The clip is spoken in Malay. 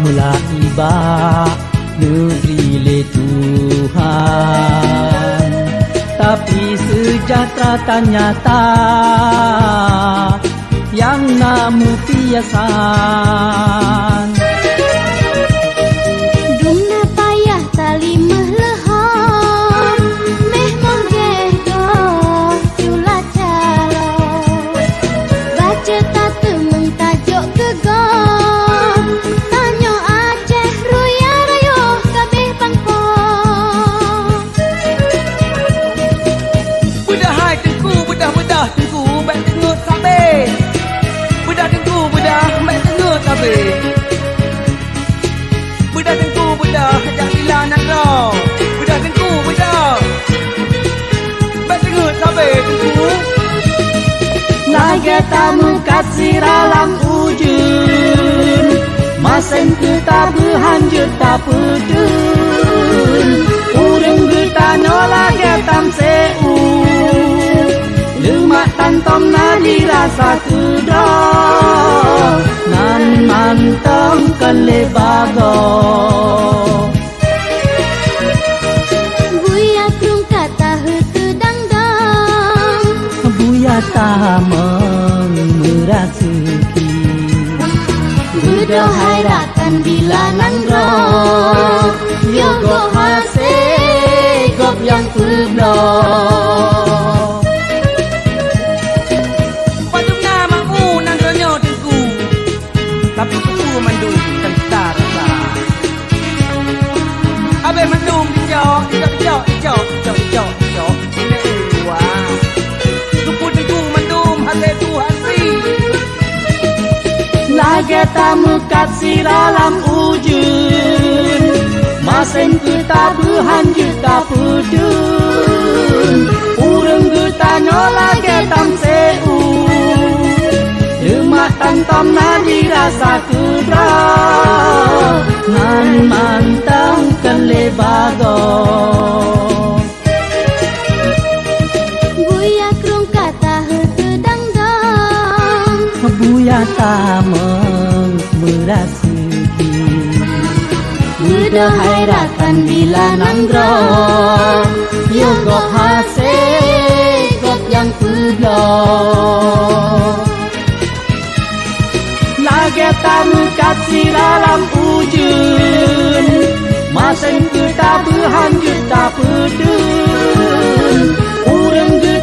mula iba negeri le Tuhan, tapi sejahtera nyata yang namu piasan. Dumna payah tali meleham, meh monggeh doh cula calo. Baca tak temeng tajuk kegom, tanyo Aceh ruya rayuh kabeh pangkong. Budak hai tengku, budak-budak tengku, baik tengok sabe. Budak tengku, budak, baik tengok sabe. Budak tengku, budak, ajak gila nak roh. Budak tengku, budak, baik tengok sabe tengku. Lagi tamu kasih ralang ujun, masen kita berhanjur tak pedun. Urang kita nolak tam seu, lemak tantom nadi rasa kedor, nan mantong kelebago. Buya krung kata hetu dangdang, Buya tamang merasuki, budak hairatan bila nangrong, yogo hase gop yang peblok. Padumna mampu nang ronyo tengku, tapi kuku mandum tentar lah. Abe mandum dijok, dijok, dijok, dijok, dijok, dijok. Ini wah. Kuku tengku mandum hati Tuhan si. Lagi tamu kasih dalam ujun, masen kita berhanjur tak pedun. Urang kita nolak tam seu, lemak tantom nadi rasa kedor, nan mantang kelebago. buya krung kata hetu dangdang, Buya tamang merasuki, budak hairatan bila nangrong, yogo hase gop yang peblok.